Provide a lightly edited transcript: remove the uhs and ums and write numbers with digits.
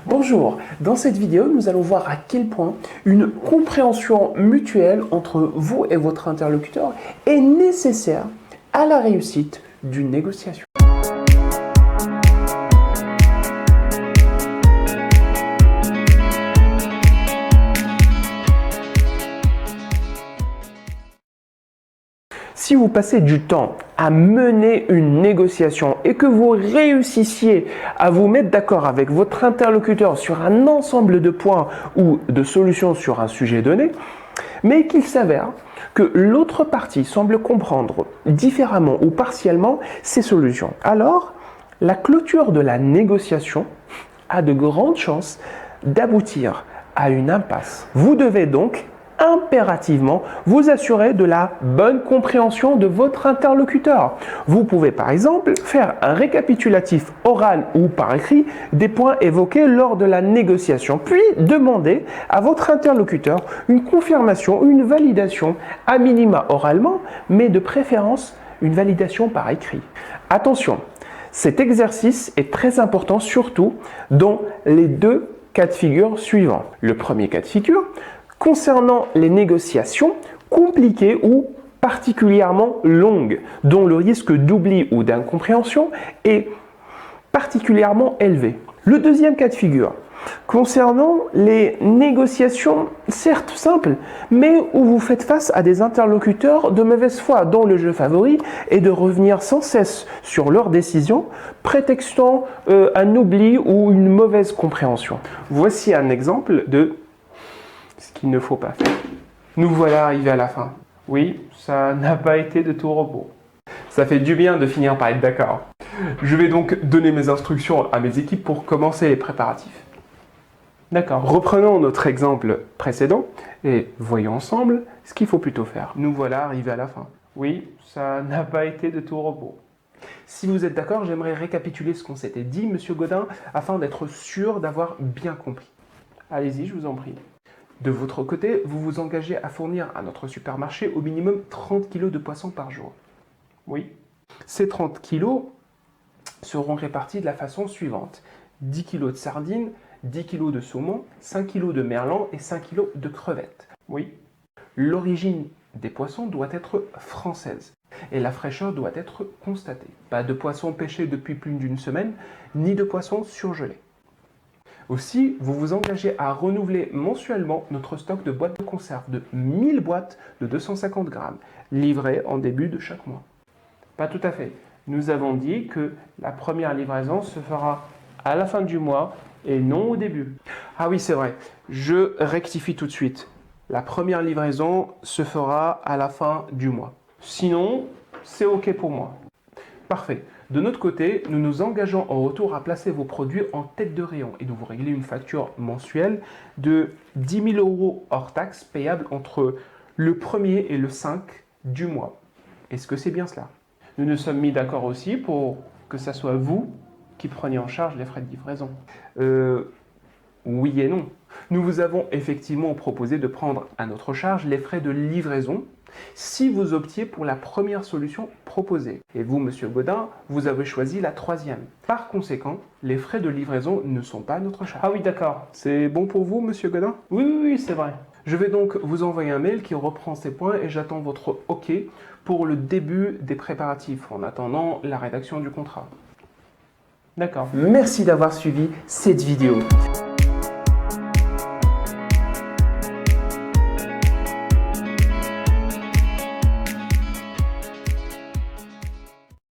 Bonjour, dans cette vidéo, nous allons voir à quel point une compréhension mutuelle entre vous et votre interlocuteur est nécessaire à la réussite d'une négociation. Si vous passez du temps à mener une négociation et que vous réussissiez à vous mettre d'accord avec votre interlocuteur sur un ensemble de points ou de solutions sur un sujet donné, mais qu'il s'avère que l'autre partie semble comprendre différemment ou partiellement ces solutions, alors la clôture de la négociation a de grandes chances d'aboutir à une impasse. Vous devez donc impérativement vous assurer de la bonne compréhension de votre interlocuteur. Vous pouvez par exemple faire un récapitulatif oral ou par écrit des points évoqués lors de la négociation, puis demander à votre interlocuteur une confirmation ou une validation à minima oralement, mais de préférence une validation par écrit. Attention, cet exercice est très important surtout dans les deux cas de figure suivants. Le premier cas de figure, concernant les négociations compliquées ou particulièrement longues, dont le risque d'oubli ou d'incompréhension est particulièrement élevé. Le deuxième cas de figure, concernant les négociations certes simples, mais où vous faites face à des interlocuteurs de mauvaise foi, dont le jeu favori est de revenir sans cesse sur leurs décisions, prétextant un oubli ou une mauvaise compréhension. Voici un exemple de ce qu'il ne faut pas faire. Nous voilà arrivés à la fin. Oui, ça n'a pas été de tout repos. Ça fait du bien de finir par être d'accord. Je vais donc donner mes instructions à mes équipes pour commencer les préparatifs. D'accord. Reprenons notre exemple précédent et voyons ensemble ce qu'il faut plutôt faire. Nous voilà arrivés à la fin. Oui, ça n'a pas été de tout repos. Si vous êtes d'accord, j'aimerais récapituler ce qu'on s'était dit, Monsieur Godin, afin d'être sûr d'avoir bien compris. Allez-y, je vous en prie. De votre côté, vous vous engagez à fournir à notre supermarché au minimum 30 kg de poissons par jour. Oui. Ces 30 kg seront répartis de la façon suivante. 10 kg de sardines, 10 kg de saumon, 5 kg de merlan et 5 kg de crevettes. Oui. L'origine des poissons doit être française et la fraîcheur doit être constatée. Pas de poissons pêchés depuis plus d'une semaine, ni de poissons surgelés. Aussi, vous vous engagez à renouveler mensuellement notre stock de boîtes de conserve de 1000 boîtes de 250 grammes, livrées en début de chaque mois. Pas tout à fait. Nous avons dit que la première livraison se fera à la fin du mois et non au début. Ah oui, c'est vrai. Je rectifie tout de suite. La première livraison se fera à la fin du mois. Sinon, c'est OK pour moi. Parfait. De notre côté, nous nous engageons en retour à placer vos produits en tête de rayon et de vous régler une facture mensuelle de 10 000 € hors taxe payable entre le 1er et le 5 du mois. Est-ce que c'est bien cela? Nous nous sommes mis d'accord aussi pour que ce soit vous qui preniez en charge les frais de livraison. Oui et non. Nous vous avons effectivement proposé de prendre à notre charge les frais de livraison si vous optiez pour la première solution proposée. Et vous, Monsieur Godin, vous avez choisi la troisième. Par conséquent, les frais de livraison ne sont pas à notre charge. Ah oui, d'accord. C'est bon pour vous, Monsieur Godin? Oui, c'est vrai. Je vais donc vous envoyer un mail qui reprend ces points et j'attends votre OK pour le début des préparatifs, en attendant la rédaction du contrat. D'accord. Merci d'avoir suivi cette vidéo.